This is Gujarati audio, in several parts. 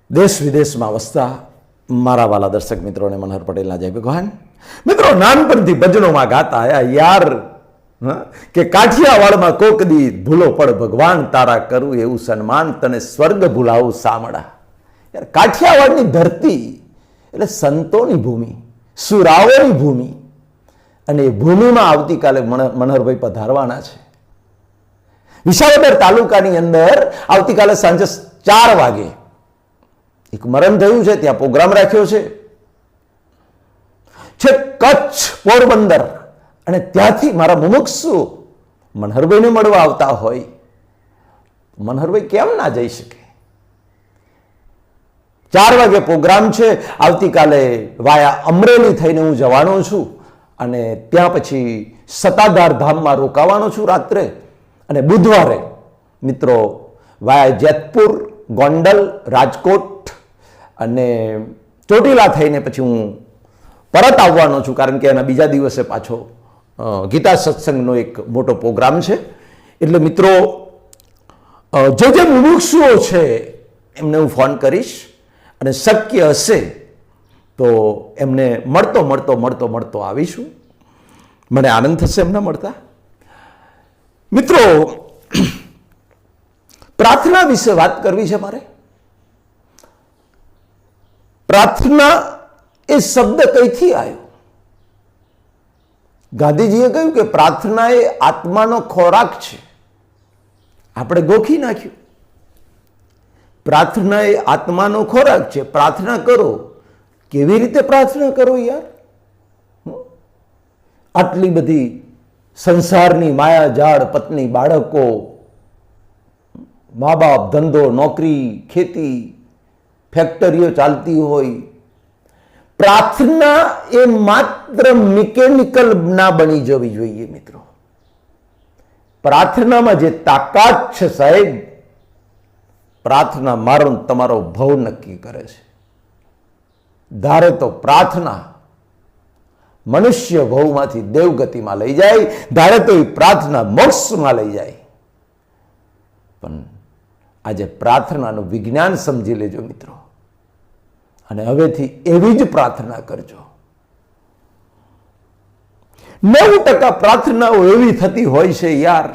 દેશ વિદેશમાં વસતા મારા વાલા દર્શક મિત્રોને મનહર પટેલના જય ભગવાન. મિત્રો, નાનપણથી ભજનોમાં ગાતા આયા યાર કે કાઠિયાવાડમાં કોક દી ભૂલો પડ ભગવાન તારા કરું એવું સન્માન તને સ્વર્ગ ભૂલાવું સામડા. યાર, કાઠિયાવાડની ધરતી એટલે સંતોની ભૂમિ, સુરાઓની ભૂમિ, અને એ ભૂમિમાં આવતીકાલે મનહરભાઈ પધારવાના છે. વિસાવદર તાલુકાની અંદર આવતીકાલે સાંજે 4 વાગે એક મરણ થયું છે, ત્યાં પ્રોગ્રામ રાખ્યો છે. કચ્છ, પોરબંદર અને ત્યાંથી મારા મુમુક્ષુ મનહરભાઈને મળવા આવતા હોય, મનહરભાઈ કેમ ના જઈ શકે? 4 વાગે પ્રોગ્રામ છે. આવતીકાલે વાયા અમરેલી થઈને હું જવાનો છું અને ત્યાં પછી સતાધાર ધામમાં રોકાવાનો છું રાત્રે, અને બુધવારે મિત્રો વાયા જેતપુર, ગોંડલ, રાજકોટ અને ચોટીલા થઈને પછી હું પરત આવવાનો છું, કારણ કે એના બીજા દિવસે પાછો ગીતા સત્સંગનો એક મોટો પ્રોગ્રામ છે. એટલે મિત્રો, જે મુમુક્ષુઓ છે એમને હું ફોન કરીશ અને શક્ય હશે તો એમને મળતો આવીશું. મને આનંદ થશે એમને મળતા. મિત્રો, પ્રાર્થના વિશે વાત કરવી છે મારે. પ્રાર્થના એ શબ્દ કઈથી આવ્યો? ગાંધીજીએ કહ્યું કે પ્રાર્થના એ આત્માનો ખોરાક છે. આપણે ગોખી નાખ્યું. પ્રાર્થના એ આત્માનો ખોરાક છે. પ્રાર્થના કરો. કેવી રીતે પ્રાર્થના કરો યાર? આટલી બધી સંસારની માયાજાળ, પત્ની, બાળકો, મા બાપ, ધંધો, નોકરી, ખેતી, ફેક્ટરીઓ ચાલતી હોય. પ્રાર્થના એ માત્ર મિકેનિકલ ના બની જવી જોઈએ મિત્રો. પ્રાર્થનામાં જે તાકાત છે સાહેબ, પ્રાર્થના મારો તમારો ભવ નક્કી કરે છે. ધારે તો પ્રાર્થના મનુષ્ય ભવમાંથી દેવગતિમાં લઈ જાય, ધારે તો એ પ્રાર્થના મોક્ષમાં લઈ જાય. પણ આજે પ્રાર્થનાનું વિજ્ઞાન સમજી લેજો મિત્રો, અને હવેથી એવી જ પ્રાર્થના કરજો. 9% પ્રાર્થનાઓ એવી થતી હોય છે યાર,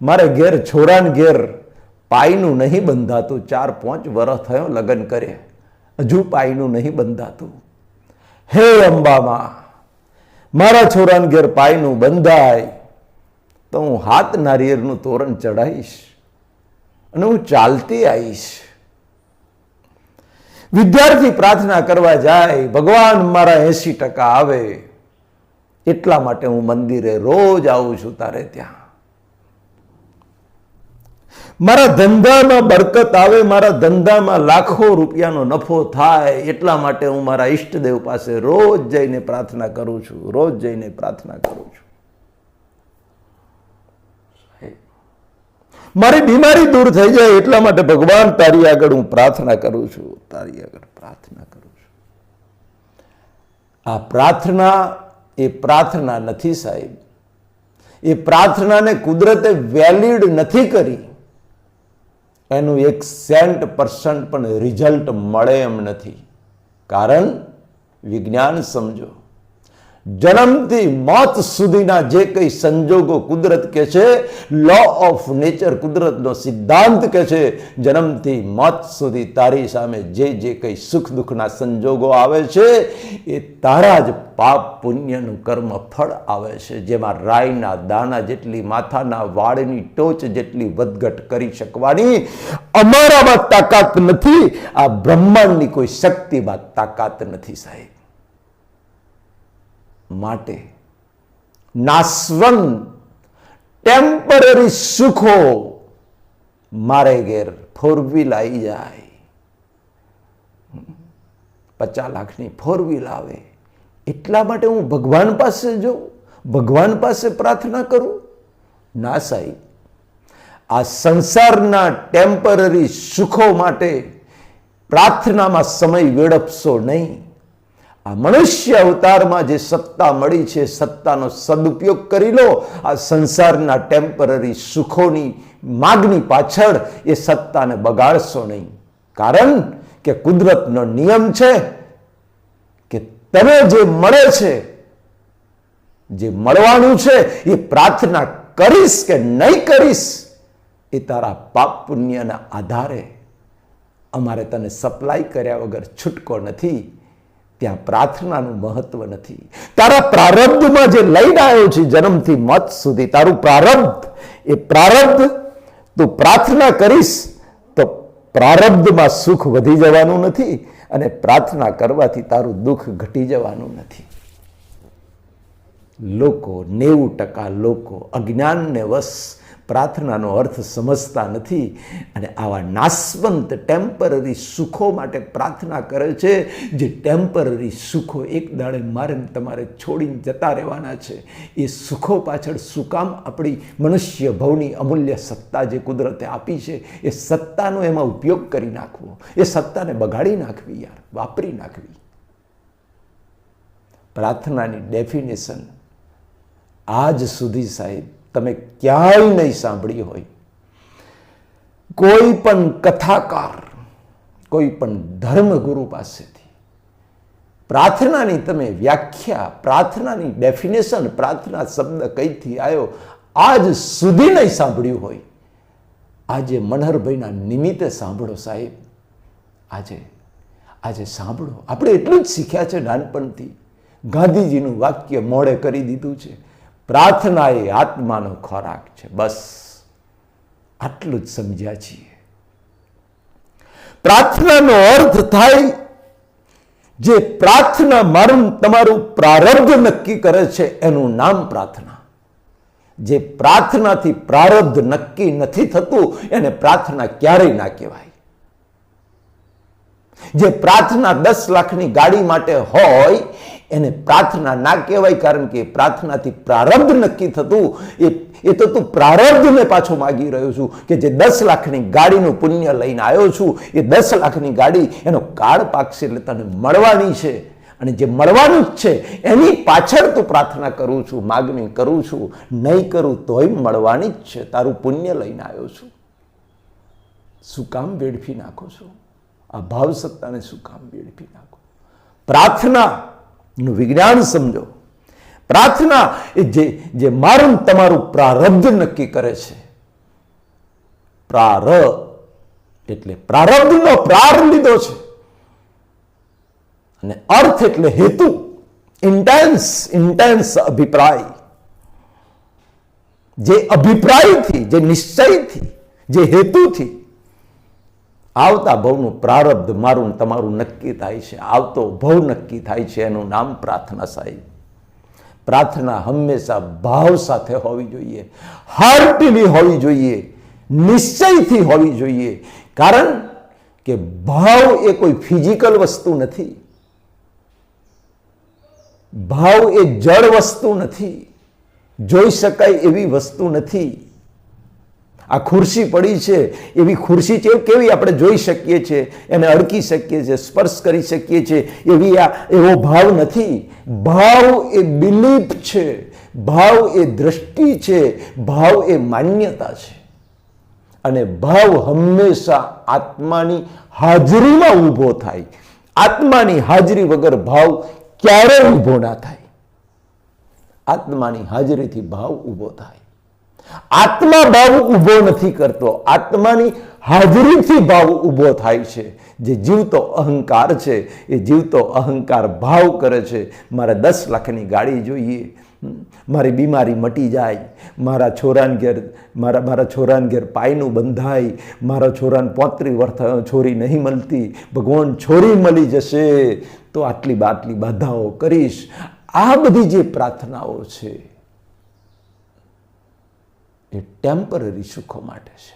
મારે ઘેર છોરાને ઘેર પાયનું નહીં બંધાતું. 4-5 વર્ષ થયો લગ્ન કરે, હજુ પાયનું નહીં બંધાતું. હે અંબામાં, મારા છોરાને ઘેર પાયનું બંધાય તો હું હાથ નારિયેળનું તોરણ ચડાવીશ અને હું ચાલતી આવીશ. વિદ્યાર્થી પ્રાર્થના કરવા જાય, ભગવાન મારા 80% આવે, એટલા માટે હું મંદિરે રોજ આવું છું તારે ત્યાં. મારા ધંધામાં બરકત આવે, મારા ધંધામાં લાખો રૂપિયાનો નફો થાય, એટલા માટે હું મારા ઈષ્ટદેવ પાસે રોજ જઈને પ્રાર્થના કરું છું, રોજ જઈને પ્રાર્થના કરું છું. મારી બીમારી દૂર થઈ જાય એટલા માટે ભગવાન તારી આગળ હું પ્રાર્થના કરું છું, તારી આગળ પ્રાર્થના કરું છું. આ પ્રાર્થના એ પ્રાર્થના નથી સાહેબ. એ પ્રાર્થનાને કુદરતે વેલિડ નથી કરી. એનું 1% પણ રિઝલ્ટ મળે એમ નથી. કારણ વિજ્ઞાન સમજો. જન્મથી મોત સુધીના જે કંઈ સંજોગો કુદરત કહે છે, લો ઓફ નેચર, કુદરતનો સિદ્ધાંત કહે છે, જન્મથી મોત સુધી તારી સામે જે કંઈ સુખ દુઃખના સંજોગો આવે છે એ તારા જ પાપ પુણ્યનું કર્મ ફળ આવે છે. જેમાં રાઈના દાણા જેટલી, માથાના વાળની ટોચ જેટલી વધઘટ કરી શકવાની અમારામાં તાકાત નથી. આ બ્રહ્માંડની કોઈ શક્તિમાં તાકાત નથી સાહેબ. માટે નાશવંત ટેમ્પરરી સુખો મારે ઘેર 4 વ્હીલ આવી જાય, 50 લાખની 4 વ્હીલ આવે, એટલા માટે હું ભગવાન પાસે જાઉં, ભગવાન પાસે પ્રાર્થના કરું? ના સાહેબ. આ સંસારના ટેમ્પરરી સુખો માટે પ્રાર્થનામાં સમય વેડફશો નહીં. આ મનુષ્ય અવતારમાં જે સત્તા મળી છે, સત્તાનો સદુપયોગ કરી લો. આ સંસારના ટેમ્પરરી સુખોની માગની પાછળ એ સત્તાને બગાડશો નહીં. કારણ કે કુદરતનો નિયમ છે કે તને જે મળે છે, જે મળવાનું છે, એ પ્રાર્થના કરીશ કે નહીં કરીશ એ તારા પાપ પુણ્યના આધારે. અમારે તને સપ્લાય કર્યા વગર છૂટકો નથી. ત્યાં પ્રાર્થનાનું મહત્વ નથી. તારા પ્રારબ્ધમાં જે લઈને આવ્યો છે જન્મથી મોત સુધી, તારું પ્રારબ્ધ, એ પ્રારબ્ધ તું પ્રાર્થના કરીશ તો પ્રારબ્ધમાં સુખ વધી જવાનું નથી અને પ્રાર્થના કરવાથી તારું દુઃખ ઘટી જવાનું નથી. લોકો 90% લોકો અજ્ઞાનને વશ પ્રાર્થનાનો અર્થ સમજતા નથી અને આવા નાશવંત ટેમ્પરરી સુખો માટે પ્રાર્થના કરે છે. જે ટેમ્પરરી સુખો એક દાડે મારે તમારે છોડીને જતા રહેવાના છે. એ સુખો પાછળ શું કામ આપણી મનુષ્ય ભવની અમૂલ્ય સત્તા જે કુદરતે આપી છે એ સત્તાનો એમાં ઉપયોગ કરી નાખવો, એ સત્તાને બગાડી નાખવી, યાર વાપરી નાખવી. પ્રાર્થનાની ડેફિનેશન આજ સુધી સાહેબ તમે ક્યાંય નહીં સાંભળી હોય. કોઈ પણ કથાકાર, કોઈ પણ ધર્મગુરુ પાસેથી પ્રાર્થનાની તમે વ્યાખ્યા, પ્રાર્થનાની ડેફિનેશન, પ્રાર્થના શબ્દ કઈથી આવ્યો આજ સુધી નહીં સાંભળ્યું હોય. આજે મનહરભાઈના નિમિત્તે સાંભળો સાહેબ. આજે સાંભળો. આપણે એટલું જ શીખ્યા છે નાનપણથી. ગાંધીજીનું વાક્ય મોડે કરી દીધું છે, પ્રાર્થના એ આત્માનો ખોરાક છે. બસ આટલું જ સમજ્યા છીએ. પ્રાર્થનાનો અર્થ થાય જે પ્રાર્થના મારું તમારું પ્રારબ્ધ નક્કી કરે છે એનું નામ પ્રાર્થના. જે પ્રાર્થનાથી પ્રારબ્ધ નક્કી નથી થતું એને પ્રાર્થના ક્યારેય ના કહેવાય. જે પ્રાર્થના 10 લાખની ગાડી માટે હોય એને પ્રાર્થના ના કહેવાય, કારણ કે પ્રાર્થનાથી પ્રારબ્ધ નક્કી થતું એ તો તું પ્રારબ્ધને પાછો માગી રહ્યો છું કે જે 10 લાખની ગાડીનું પુણ્ય લઈને આવ્યો છું એ 10 લાખની ગાડી એનો કાળ પાકશે એટલે તને મળવાની છે અને જે મળવાનું જ છે એની પાછળ તું પ્રાર્થના કરું છું, માગણી કરું છું. નહીં કરું તોય મળવાની જ છે. તારું પુણ્ય લઈને આવ્યો છું. શું કામ વેડફી નાખો છો? આ ભાવ સત્તાને શું કામ વેડફી નાખો? પ્રાર્થના નું વિજ્ઞાન સમજો. પ્રાર્થના એ જે મારું તમારું પ્રારબ્ધ નક્કી કરે છે. એટલે પ્રારબ્ધનો પ્રાર લીધો છે અને અર્થ એટલે હેતુ. ઇન્ટેન્સ અભિપ્રાય. જે અભિપ્રાયથી, જે નિશ્ચયથી, જે હેતુથી આવતા ભવનું પ્રારબ્ધ મારું તમારું નક્કી થાય છે, આવતો ભવ નક્કી થાય છે, એનું નામ પ્રાર્થના સાહેબ. પ્રાર્થના હંમેશા ભાવ સાથે હોવી જોઈએ, હાર્ટલી હોવી જોઈએ, નિશ્ચયથી હોવી જોઈએ. કારણ કે ભાવ એ કોઈ ફિઝિકલ વસ્તુ નથી. ભાવ એ જડ વસ્તુ નથી, જોઈ શકાય એવી વસ્તુ નથી. આ ખુરશી પડી છે, એવી ખુરશી છે કેવી આપણે જોઈ શકીએ છીએ, એને અડકી શકીએ છીએ, સ્પર્શ કરી શકીએ છીએ, એવો ભાવ નથી. ભાવ એ બિલીફ છે, ભાવ એ દ્રષ્ટિ છે, ભાવ એ માન્યતા છે. અને ભાવ હંમેશા આત્માની હાજરીમાં ઊભો થાય. આત્માની હાજરી વગર ભાવ ક્યારેય ઊભો ના થાય. આત્માની હાજરીથી ભાવ ઊભો થાય. આત્મા ભાવ ઊભો નથી કરતો, આત્માની હાજરીથી ભાવ ઊભો થાય છે. જે જીવતો અહંકાર છે એ જીવતો અહંકાર ભાવ કરે છે, મારે 10 લાખની ગાડી જોઈએ, મારી બીમારી મટી જાય, મારા છોરાને ઘેર પાયનું બંધાય, મારા છોરાને 35 વર્ષ છોરી નહીં મળતી, ભગવાન છોરી મળી જશે તો આટલી બાધાઓ કરીશ. આ બધી જે પ્રાર્થનાઓ છે એ ટેમ્પરરી સુખો માટે છે.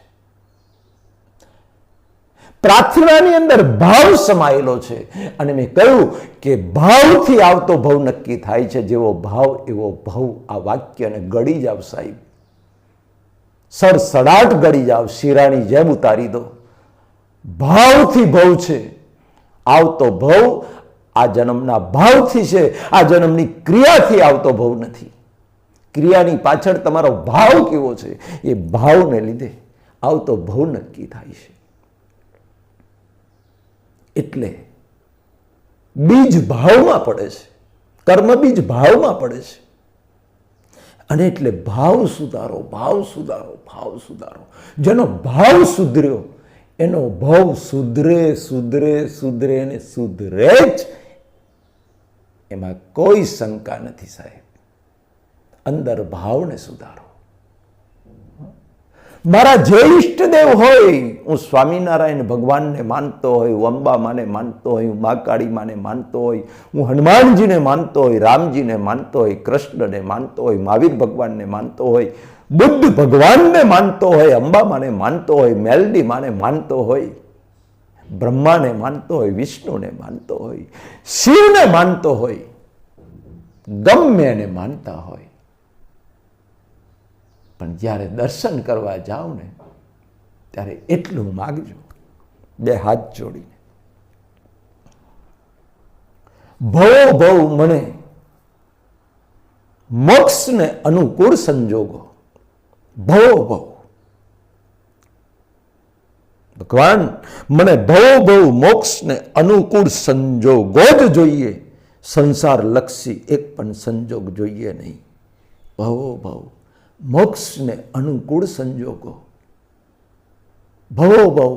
પ્રાર્થનાની અંદર ભાવ સમાયેલો છે અને મેં કહ્યું કે ભાવથી આવતો ભવ નક્કી થાય છે. જેવો ભાવ એવો ભવ. આ વાક્યને ગળી જાવ સાહેબ, સડસડાટ ગળી જાવ, શિરાની જેમ ઉતારી દો. ભાવથી ભવ છે. આવતો ભવ આ જન્મના ભાવથી છે, આ જન્મની ક્રિયાથી આવતો ભવ નથી. ક્રિયાની પાછળ તમારો ભાવ કેવો છે એ ભાવને લીધે આવતો ભવ નક્કી થાય છે. એટલે બીજ ભાવમાં પડે છે, કર્મ બીજ ભાવમાં પડે છે. અને એટલે ભાવ સુધારો, ભાવ સુધારો, ભાવ સુધારો. જેનો ભાવ સુધર્યો એનો ભાવ સુધરે સુધરે સુધરે ને સુધરે જ, એમાં કોઈ શંકા નથી સાહેબ. અંદર ભાવને સુધારો. મારા જે ઈષ્ટદેવ હોય, હું સ્વામિનારાયણ ભગવાનને માનતો હોય, હું અંબા માને માનતો હોય, હું મહાકાળી માને માનતો હોય, હું હનુમાનજીને માનતો હોય, રામજીને માનતો હોય, કૃષ્ણને માનતો હોય, મહાવીર ભગવાનને માનતો હોય, બુદ્ધ ભગવાનને માનતો હોય, અંબા માને માનતો હોય, મેલડી માને માનતો હોય, બ્રહ્માને માનતો હોય, વિષ્ણુને માનતો હોય, શિવને માનતો હોય, ગમે એને માનતા હોય, પણ જ્યારે દર્શન કરવા જાઓ ને ત્યારે એટલું માગજો, બે હાથ જોડીને, ભવો ભવ મને મોક્ષને અનુકૂળ સંજોગો. ભવો ભવ, ભગવાન મને ભવો ભવ મોક્ષને અનુકૂળ સંજોગો જ જોઈએ, સંસાર લક્ષી એક પણ સંજોગ જોઈએ નહીં. ભવો ભવ મોક્ષને અનુકૂળ સંજોગો, ભવો ભવ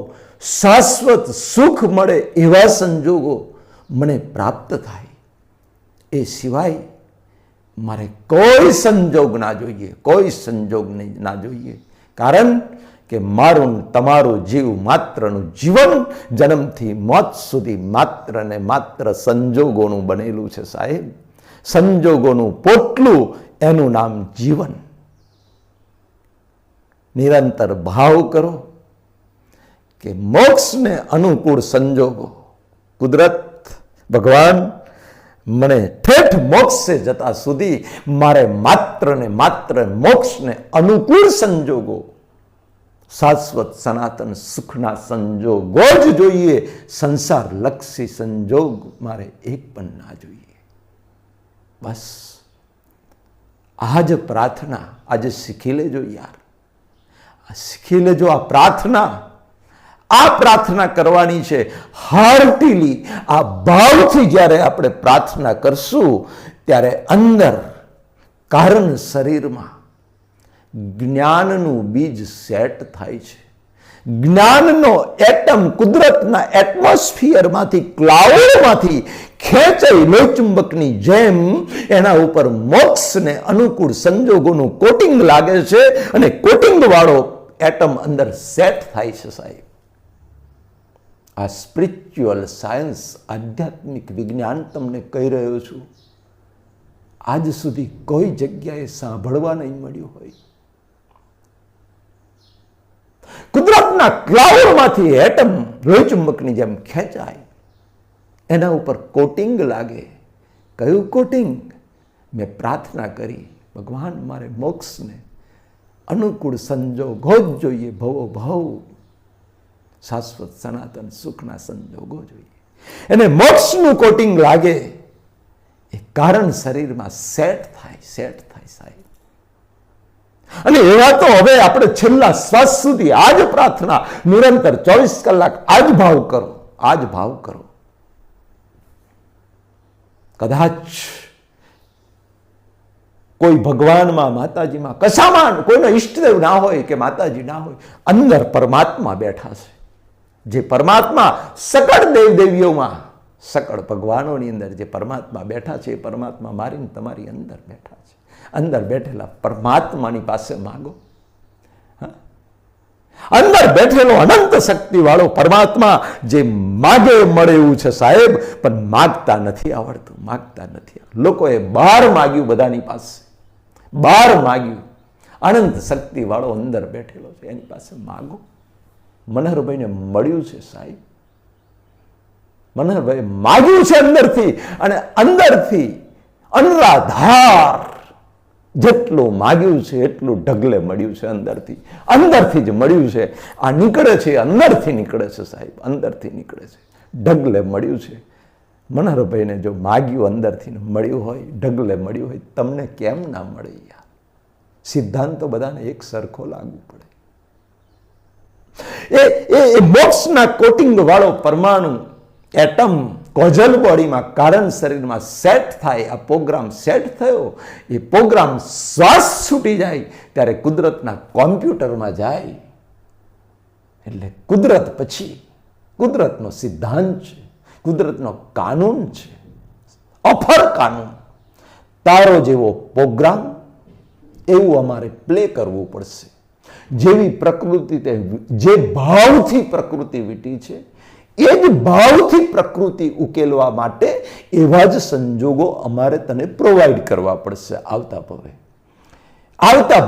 શાશ્વત સુખ મળે એવા સંજોગો મને પ્રાપ્ત થાય, એ સિવાય મારે કોઈ સંજોગ ના જોઈએ, કોઈ સંજોગ ના જોઈએ. કારણ કે મારું તમારું જીવ માત્રનું જીવન જન્મથી મોત સુધી માત્ર ને માત્ર સંજોગોનું બનેલું છે સાહેબ. સંજોગોનું પોટલું, એનું નામ જીવન. નિરંતર ભાવ કરો કે મોક્ષને અનુકૂળ સંજોગો, કુદરત, ભગવાન મને ઠેઠ મોક્ષે જતા સુધી મારે માત્ર ને માત્ર મોક્ષને અનુકૂળ સંજોગો, શાશ્વત સનાતન સુખના સંજોગો જ જોઈએ. સંસાર લક્ષી સંજોગ મારે એક પણ ના જોઈએ. બસ આજ પ્રાર્થના આજે શીખી લેજો યાર, શીખી લેજો. આ પ્રાર્થના કરવાની છે હાર્ટીલી. આ ભાવથી જ્યારે આપણે પ્રાર્થના કરશું ત્યારે અંદર કારણ શરીરમાં જ્ઞાનનું બીજ સેટ થાય છે. જ્ઞાનનો એટમ કુદરતના એટમોસ્ફિયરમાંથી, ક્લાઉડમાંથી ખેંચાઈ લોહચુંબકની જેમ એના ઉપર મોક્ષને અનુકૂળ સંજોગોનું કોટિંગ લાગે છે અને કોટિંગ વાળો એટમ અંદર સેટ થાય છે સાહેબ. આ સ્પિરિચ્યુઅલ સાયન્સ, આધ્યાત્મિક વિજ્ઞાન તમને કહી રહ્યો છું. આજ સુધી કોઈ જગ્યાએ સાંભળવા નહીં મળ્યું હોય. કુદરતના ક્લાઉડમાંથી એટમ લોહચુંબકની જેમ ખેંચાય, એના ઉપર કોટિંગ લાગે. કયું કોટિંગ? મેં પ્રાર્થના કરી, ભગવાન મારે મોક્ષને અનુકૂળ સંજોગો જ જોઈએ, ભવો ભવ શાશ્વત સનાતન સુખના સંજોગો જોઈએ. એને મોક્ષનું કોટિંગ લાગે, એ કારણ શરીરમાં સેટ થાય સાહેબ. અને એવા તો હવે આપણે છેલ્લા શ્વાસ સુધી આજ પ્રાર્થના નિરંતર 24 કલાક આજ ભાવ કરો, આજ ભાવ કરો. કદાચ કોઈ ભગવાનમાં, માતાજીમાં, કશામાં કોઈનો ઈષ્ટદેવ ના હોય કે માતાજી ના હોય, અંદર પરમાત્મા બેઠા છે. જે પરમાત્મા સકળ દેવદેવીઓમાં, સકળ ભગવાનોની અંદર જે પરમાત્મા બેઠા છે, એ પરમાત્મા મારીને તમારી અંદર બેઠા છે. અંદર બેઠેલા પરમાત્માની પાસે માગો. અંદર બેઠેલો અનંત શક્તિ વાળો પરમાત્મા જે માગે મળે એવું છે સાહેબ, પણ માગતા નથી આવડતું, માગતા નથી. લોકોએ બહાર માગ્યું, બધાની પાસે બહાર માગ્યું. અનંત શક્તિ વાળો અંદર બેઠેલો છે, એની પાસે માગો. મનહરભાઈને મળ્યું છે સાહેબ, મનહરભાઈ માગ્યું છે અંદરથી, અને અંદરથી અનરાધાર જેટલું માગ્યું છે એટલું ઢગલે મળ્યું છે. અંદરથી જ મળ્યું છે. આ નીકળે છે, અંદરથી નીકળે છે સાહેબ, અંદરથી નીકળે છે, ઢગલે મળ્યું છે. મનહરભાઈને જો માગ્યું અંદરથી મળ્યું હોય, ઢગલે મળ્યું હોય, તમને કેમ ના મળે યાર? સિદ્ધાંત તો બધાને એક સરખો લાગુ પડે. એ મોક્ષના કોટિંગ વાળો પરમાણુ એટમ કોઝલ બોડીમાં કારણ શરીરમાં સેટ થાય, આ પ્રોગ્રામ સેટ થયો, એ પ્રોગ્રામ શ્વાસ છૂટી જાય ત્યારે કુદરતના કોમ્પ્યુટરમાં જાય. એટલે કુદરત પછી કુદરતનો સિદ્ધાંત છે, કુદરતનો કાનૂન છે, અફર કાનૂન. તારો જેવો પ્રોગ્રામ એવું અમારે પ્લે કરવું પડશે. જેવી પ્રકૃતિ જે ભાવથી પ્રકૃતિ વીટી છે એ જ ભાવથી પ્રકૃતિ ઉકેલવા માટે એવા જ સંજોગો અમારે તને પ્રોવાઈડ કરવા પડશે. આવતા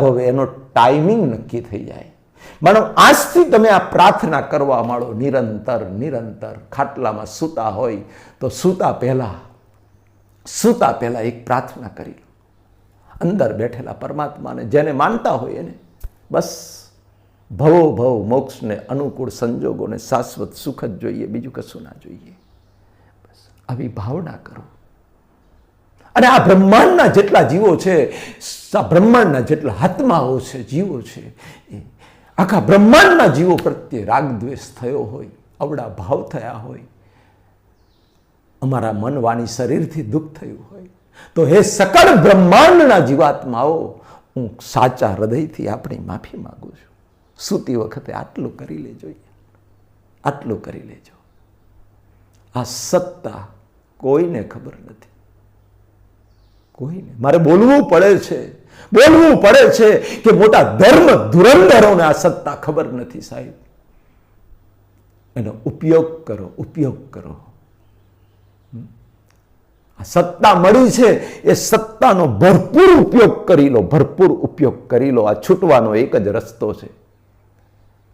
ભવે એનો ટાઈમિંગ નક્કી થઈ જાય. માનો આજથી તમે આ પ્રાર્થના કરવા માંડો નિરંતર નિરંતર. ખાટલામાં સૂતા હોય તો સૂતા પહેલા એક પ્રાર્થના કરી લો. અંદર બેઠેલા પરમાત્માને જેને માનતા હોય એને બસ ભવો ભવ મોક્ષને અનુકૂળ સંજોગોને શાશ્વત સુખ જ જોઈએ, બીજું કશું ના જોઈએ. બસ આવી ભાવના કરો. અને આ બ્રહ્માંડના જેટલા જીવો છે, આ બ્રહ્માંડના જેટલા આત્માઓ છે, જીવો છે, એ આખા બ્રહ્માંડના જીવો પ્રત્યે રાગ દ્વેષ થયો હોય, અવળા ભાવ થયા હોય, અમારા મન વાણી શરીરથી દુઃખ થયું હોય, તો હે સકળ બ્રહ્માંડના જીવાત્માઓ, હું સાચા હૃદયથી આપણી માફી માંગુ છું. સૂતી વખતે આટલું કરી લેજો, આટલું કરી લેજો. આ સત્તા કોઈને ખબર નથી, કોઈને. મારે બોલવું પડે છે કે મોટા ધર્મ ધુરંધરોને આ સત્તા ખબર નથી સાહેબ. એનો ઉપયોગ કરો. આ સત્તા મળી છે એ સત્તાનો ભરપૂર ઉપયોગ કરી લો. આ છૂટવાનો એક જ રસ્તો છે.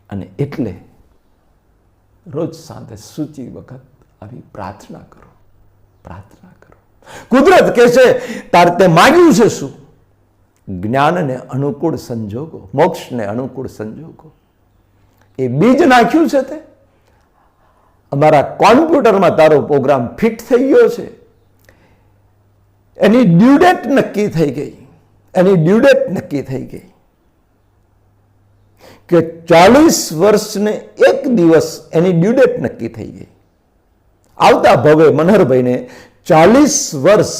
અને એટલે રોજ સાંજે સૂતી વખત આવી પ્રાર્થના કરો. કુદરત કહે છે તારે તે માગ્યું છે શું? જ્ઞાનને અનુકૂળ સંજોગો, મોક્ષને અનુકૂળ સંજોગો. એ બીજ નાખ્યું છે તે અમારા કોમ્પ્યુટરમાં તારો પ્રોગ્રામ ફિટ થઈ ગયો છે. એની ડ્યુ ડેટ નક્કી થઈ ગઈ કે 40 વર્ષને એક દિવસ એની ડ્યુ ડેટ નક્કી થઈ ગઈ. આવતા ભવે મનહરભાઈને 40 વર્ષ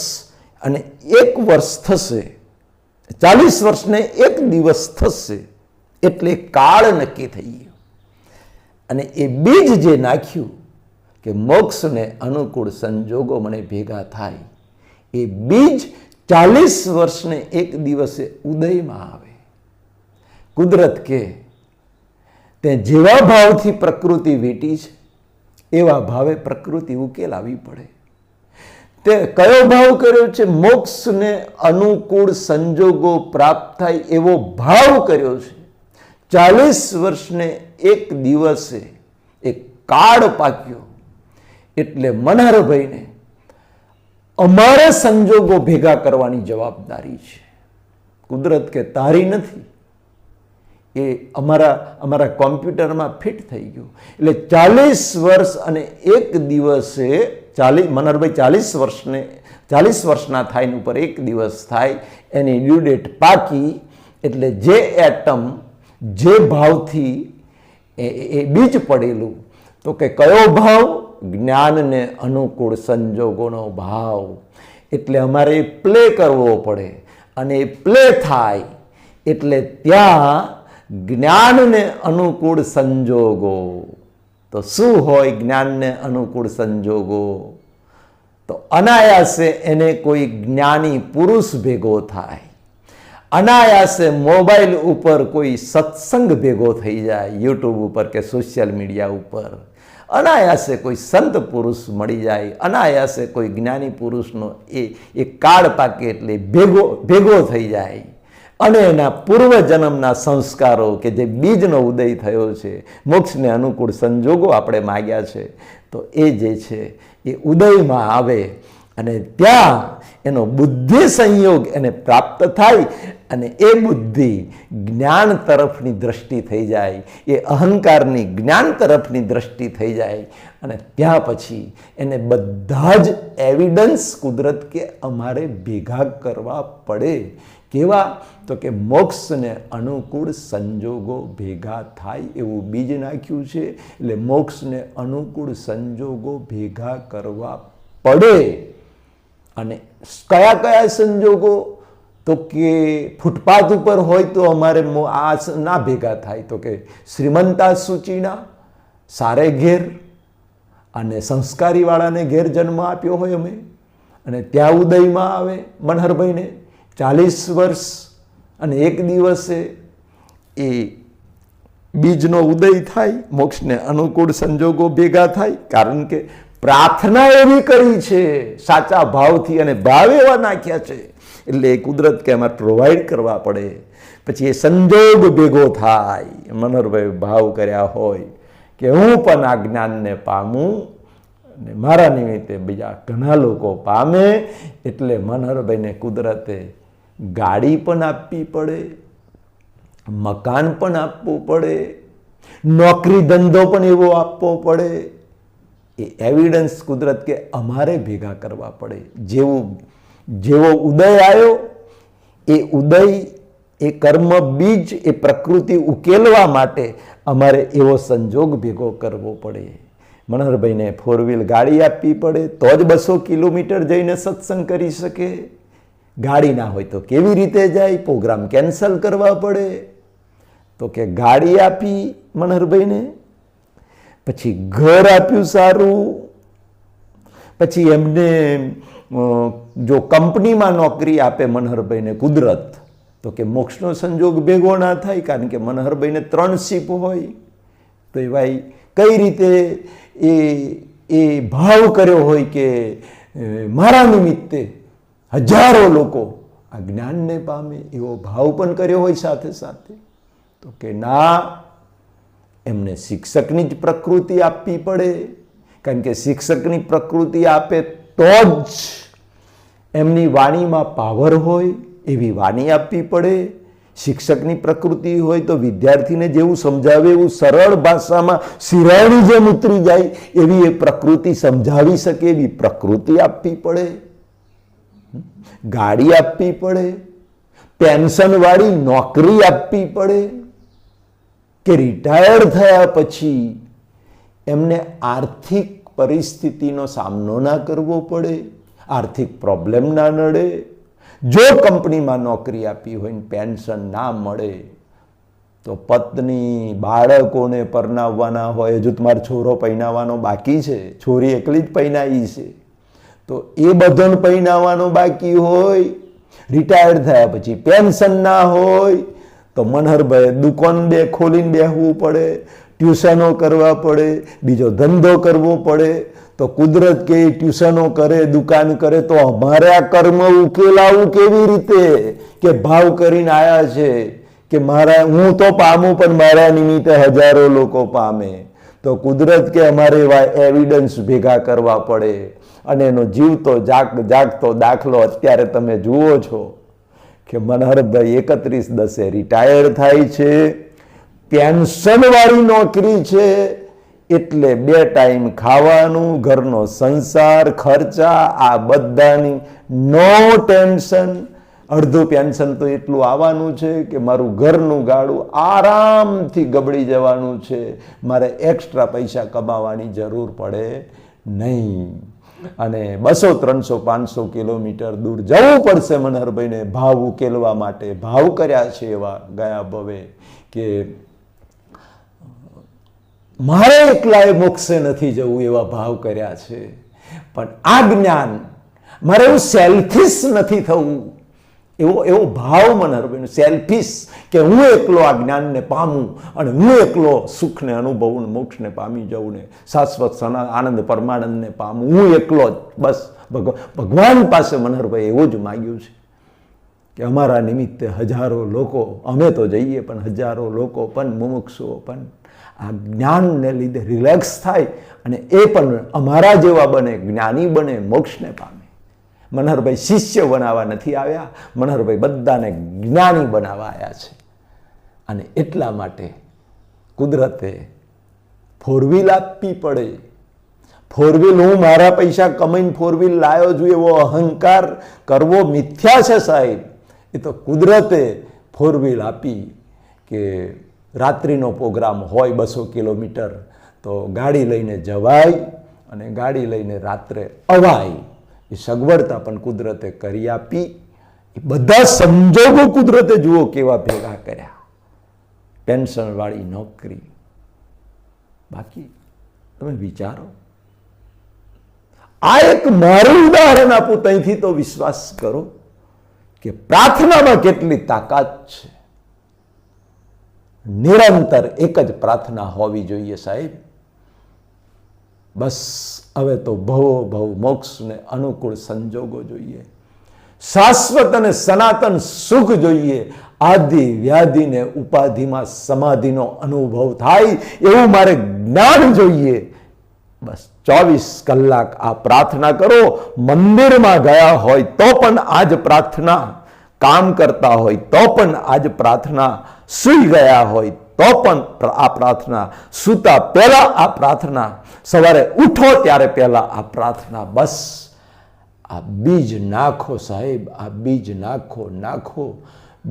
અને 1 વર્ષ થશે. 40 વર્ષને એક દિવસ થશે એટલે કાળ નક્કી થઈ ગયો. અને એ બીજ જે નાખ્યું કે મોક્ષને અનુકૂળ સંજોગો મને ભેગા થાય, એ બીજ 40 વર્ષને એક દિવસે ઉદયમાં આવે. કુદરત કે તે જેવા ભાવથી પ્રકૃતિ વીટી છે એવા ભાવે પ્રકૃતિ ઉકેલાવી પડે. તે કયો ભાવ કર્યો છે? મોક્ષને અનુકૂળ સંજોગો પ્રાપ્ત થાય એવો ભાવ કર્યો છે. 40 વર્ષને એક દિવસે એક કાળ પાક્યો. એટલે મનહરભાઈને અમારે સંજોગો ભેગા કરવાની જવાબદારી છે. કુદરત કે તારી નથી, એ અમારા કોમ્પ્યુટરમાં ફિટ થઈ ગયું. એટલે 40 વર્ષ અને એક દિવસે મનહરભાઈ 40 વર્ષના થાય ને ઉપર એક દિવસ થાય એની ડ્યુ ડેટ પાકી. એટલે જે એટમ જે ભાવથી એ બીજ પડેલું, તો કે કયો ભાવ? જ્ઞાનને અનુકૂળ સંજોગોનો ભાવ. એટલે અમારે પ્લે કરવો પડે. અને પ્લે થાય એટલે ત્યાં જ્ઞાનને અનુકૂળ સંજોગો. તો શું હોય જ્ઞાનને અનુકૂળ સંજોગો? તો અનાયાસે એને કોઈ જ્ઞાની પુરુષ ભેગો થાય, અનાયાસે મોબાઈલ ઉપર કોઈ સત્સંગ ભેગો થઈ જાય, યુટ્યુબ ઉપર કે સોશિયલ મીડિયા ઉપર અનાયાસે કોઈ સંત પુરુષ મળી જાય, અનાયાસે કોઈ જ્ઞાની પુરુષનો એ કાળ પાકે એટલે ભેગો થઈ જાય. અને એના પૂર્વજન્મના સંસ્કારો કે જે બીજનો ઉદય થયો છે, મોક્ષને અનુકૂળ સંજોગો આપણે માગ્યા છે, તો એ જે છે એ ઉદયમાં આવે. અને ત્યાં એનો બુદ્ધિ સંયોગ એને પ્રાપ્ત થાય અને એ બુદ્ધિ જ્ઞાન તરફની દ્રષ્ટિ થઈ જાય, એ અહંકારની જ્ઞાન તરફની દ્રષ્ટિ થઈ જાય અને ત્યાં પછી એને બધા જ એવિડન્સ કુદરત કે અમારે ભેગા કરવા પડે. કેવા? તો કે મોક્ષને અનુકૂળ સંજોગો ભેગા થાય એવું બીજ નાખ્યું છે. એટલે મોક્ષને અનુકૂળ સંજોગો ભેગા કરવા પડે. અને કયા કયા સંજોગો? તો કે ફૂટપાથ ઉપર હોય તો અમારે આ ના ભેગા થાય. તો કે શ્રીમંતા સૂચિના સારે ઘેર અને સંસ્કારીવાળાને ઘેર જન્મ આપ્યો હોય અમે, અને ત્યાં ઉદયમાં આવે મનહરભાઈને 40 વર્ષ અને એક દિવસે એ બીજનો ઉદય થાય, મોક્ષને અનુકૂળ સંજોગો ભેગા થાય. કારણ કે પ્રાર્થના એવી કરી છે સાચા ભાવથી અને ભાવ એવા નાખ્યા છે, એટલે એ કુદરત કે અમારે પ્રોવાઈડ કરવા પડે. પછી એ સંજોગ ભેગો થાય. મનોહરભાઈ ભાવ કર્યા હોય કે હું પણ આ જ્ઞાનને પામું અને મારા નિમિત્તે બીજા ઘણા લોકો પામે, એટલે મનોહરભાઈને કુદરતે ગાડી પણ આપવી પડે, મકાન પણ આપવું પડે, નોકરી ધંધો પણ એવો આપવો પડે. એ એવિડન્સ કુદરત કે અમારે ભેગા કરવા પડે. જેવો ઉદય આવ્યો એ ઉદય, એ કર્મ બીજ, એ પ્રકૃતિ ઉકેલવા માટે અમારે એવો સંજોગ ભેગો કરવો પડે. મનોહરભાઈને 4 વ્હીલ ગાડી આપવી પડે તો જ 200 કિલોમીટર જઈને સત્સંગ કરી શકે. ગાડી ના હોય તો કેવી રીતે જાય? પ્રોગ્રામ કેન્સલ કરવા પડે. તો કે ગાડી આપી મનોહરભાઈને, પછી ઘર આપ્યું સારું, પછી એમને જો કંપનીમાં નોકરી આપે મનોહરભાઈને કુદરત, તો કે મોક્ષનો સંજોગ ભેગો ના થાય. કારણ કે મનોહરભાઈને 3 શિપ હોય. તો એ ભાઈ કઈ રીતે એ ભાવ કર્યો હોય કે મારા નિમિત્તે હજારો લોકો આ જ્ઞાનને પામે, એવો ભાવ પણ કર્યો હોય સાથે સાથે. તો કે ના, એમને શિક્ષકની જ પ્રકૃતિ આપવી પડે. કારણ કે શિક્ષકની પ્રકૃતિ આપે તો જ એમની વાણીમાં પાવર હોય, એવી વાણી આપવી પડે. શિક્ષકની પ્રકૃતિ હોય તો વિદ્યાર્થીને જેવું સમજાવે એવું સરળ ભાષામાં શિરાણી જેમ ઉતરી જાય એવી એ પ્રકૃતિ સમજાવી શકે એવી પ્રકૃતિ આપવી પડે. ગાડી આપવી પડે, પેન્શનવાળી નોકરી આપવી પડે, કે રિટાયર્ડ થયા પછી એમને આર્થિક પરિસ્થિતિનો સામનો ના કરવો પડે, આર્થિક પ્રોબ્લેમ ના નડે. જો કંપનીમાં નોકરી આપી હોય ને પેન્શન ના મળે તો પત્ની બાળકોને પરણાવવાના હોય, હજુ તમારો છોરો પરણાવવાનો બાકી છે, છોરી એકલી જ પરણાવી છે, તો એ બધાને પરણાવવાનો બાકી હોય. રિટાયર્ડ થયા પછી પેન્શન ના હોય તો મનહરભાઈ દુકાન ખોલીને બેસવું પડે, ટ્યુશનો કરવા પડે, બીજો ધંધો કરવો પડે. તો કુદરત કે ટ્યુશનો કરે, દુકાન કરે, તો અમારે આ કર્મ ઉકેલાવું કેવી રીતે? કે ભાવ કરીને આવ્યા છે કે હું તો પામું પણ મારા નિમિત્તે હજારો લોકો પામે. તો કુદરત કે અમારે એવા એવિડન્સ ભેગા કરવા પડે. અને એનો જીવતો જાગતો દાખલો અત્યારે તમે જુઓ છો કે મનહરભાઈ 31/10 રિટાયર થાય છે, પેન્શનવાળી નોકરી છે, એટલે 2 ટાઈમ ખાવાનું, ઘરનો સંસાર, ખર્ચા, આ બધાની નો ટેન્શન. અડધું પેન્શન તો એટલું આવવાનું છે કે મારું ઘરનું ગાડું આરામથી ગબડી જવાનું છે, મારે એક્સ્ટ્રા પૈસા કમાવાની જરૂર પડે નહીં. અને 200, 300, 500 કિલોમીટર દૂર જવું પડશે મનહરભાઈને ભાવ ઉકેલવા માટે. ભાવ કર્યા છે એવા ગયા ભવે કે મારે એકલાએ મોક્ષે નથી જવું, એવા ભાવ કર્યા છે. પણ આ જ્ઞાન મારે એવું સેલ્ફિશ નથી થવું, એવો ભાવ મનહરભાઈનો સેલ્ફિશ કે હું એકલો આ જ્ઞાનને પામું અને હું એકલો સુખને અનુભવું, મોક્ષને પામી જાઉં ને શાશ્વત આનંદ પરમાનંદને પામું, હું એકલો જ. બસ ભગવાન પાસે મનહરભાઈ એવું જ માગ્યું છે કે અમારા નિમિત્તે હજારો લોકો, અમે તો જઈએ પણ હજારો લોકો પણ મુમુક્ષુઓ પણ આ જ્ઞાનને લીધે રિલેક્સ થાય અને એ પણ અમારા જેવા બને, જ્ઞાની બને, મોક્ષને પામે. મનહરભાઈ શિષ્ય બનાવવા નથી આવ્યા, મનહરભાઈ બધાને જ્ઞાની બનાવવા આવ્યા છે. અને એટલા માટે કુદરતે ફોર વ્હીલ આપવી પડે. ફોર વ્હીલ હું મારા પૈસા કમાઈને ફોર વ્હીલ લાવ્યો છું એવો અહંકાર કરવો મિથ્યા છે સાહેબ. એ તો કુદરતે ફોર વ્હીલ આપી કે રાત્રિનો પ્રોગ્રામ હોય 200 કિલોમીટર તો ગાડી લઈને જવાય અને ગાડી લઈને રાત્રે અવાય. એ સગવડતા પણ કુદરતે કરી આપી. એ બધા સંજોગો કુદરતે જુઓ કેવા ભેગા કર્યા. પેન્શનવાળી નોકરી. બાકી તમે વિચારો, આ એક મારું ઉદાહરણ આપું ત્યાંથી તો વિશ્વાસ કરો કે પ્રાર્થનામાં કેટલી તાકાત છે. નિરંતર એક જ પ્રાર્થના હોવી જોઈએ સાહેબ. બસ હવે તો ભવો ભવ મોક્ષને અનુકૂળ સંજોગો જોઈએ, શાશ્વત અને સનાતન સુખ જોઈએ, આદિ વ્યાધિને ઉપાધિમાં સમાધિનો અનુભવ થાય એવું મારે જ્ઞાન જોઈએ. બસ 24 કલાક આ પ્રાર્થના કરો. મંદિરમાં ગયા હોય તો પણ આજ પ્રાર્થના, કામ કરતા હોય તો પણ આજ પ્રાર્થના, સૂઈ ગયા હોય તો પણ આ પ્રાર્થના, સૂતા પહેલા આ પ્રાર્થના, સવારે ઉઠો ત્યારે પહેલા આ પ્રાર્થના. બસ આ બીજ નાખો સાહેબ, આ બીજ નાખો.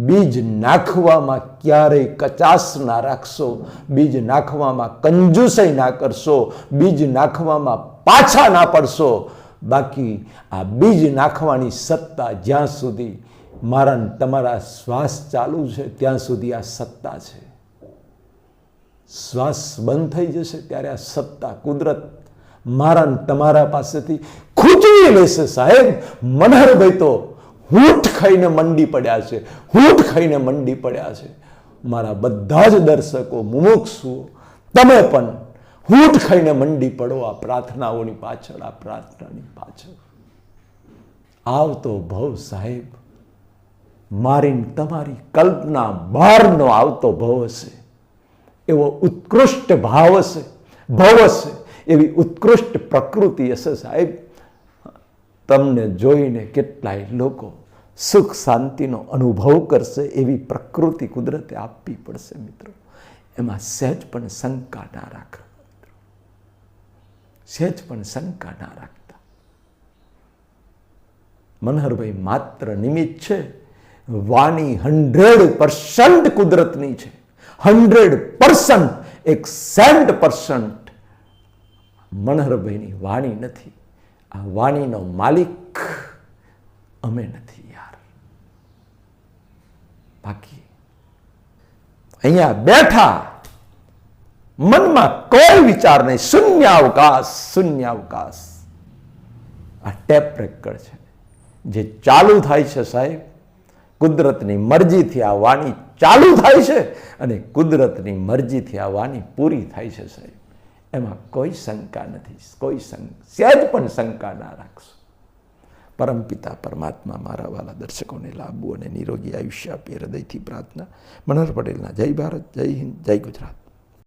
બીજ નાખવામાં ક્યારેય કચાશ ના રાખશો, બીજ નાખવામાં કંજૂસાઈ ના કરશો, બીજ નાખવામાં પાછા ના પડશો. બાકી આ બીજ નાખવાની સત્તા જ્યાં સુધી મારા તમારા શ્વાસ ચાલુ છે ત્યાં સુધી આ સત્તા છે. શ્વાસ બંધ થઈ જશે ત્યારે આ સત્તા કુદરત મારા તમારા પાસેથી ખૂંચવી લેશે સાહેબ. મનહરભાઈ તો હૂંઠ ખાઈને મંડી પડ્યા છે, હૂંઠ ખાઈને મંડી પડ્યા છે. મારા બધા જ દર્શકો મુમુક્ષુઓ, તમે પણ હૂંઠ ખાઈને મંડી પડો આ પ્રાર્થનાઓની પાછળ, આ પ્રાર્થનાની પાછળ. આવતો ભવ સાહેબ મારી તમારી કલ્પના બહારનો આવતો ભવ હશે. એવો ઉત્કૃષ્ટ ભાવ હશે, ભવ હશે, એવી ઉત્કૃષ્ટ પ્રકૃતિ હશે સાહેબ. તમને જોઈને કેટલાય લોકો સુખ શાંતિનો અનુભવ કરશે એવી પ્રકૃતિ કુદરતે આપવી પડશે મિત્રો. એમાં સહેજ પણ શંકા ના રાખો મિત્રો, સહેજ પણ શંકા ના રાખતા. મનહરભાઈ માત્ર નિમિત્ત છે. વાણી 100% કુદરતની છે, 100%, 100% મનહરભાઈની વાણી નથી. આ વાણીનો માલિક અમે નથી યાર. બાકી અહીંયા બેઠા મનમાં કોઈ વિચાર નહીં, શૂન્યાવકાશ, શૂન્યાવકાશ. આ ટેપ રેકર્ડ છે જે ચાલુ થાય છે સાહેબ. કુદરતની મરજીથી આ વાણી ચાલુ થાય છે અને કુદરતની મરજીથી આ વાણી પૂરી થાય છે સાહેબ. એમાં કોઈ શંકા નથી, કોઈ સહેજ પણ શંકા ના રાખશો. પરમપિતા પરમાત્મા મારા વાલા દર્શકોને લાંબુ અને નિરોગી આયુષ્ય આપી હૃદયથી પ્રાર્થના. મનહર પટેલના જય ભારત, જય હિન્દ, જય ગુજરાત.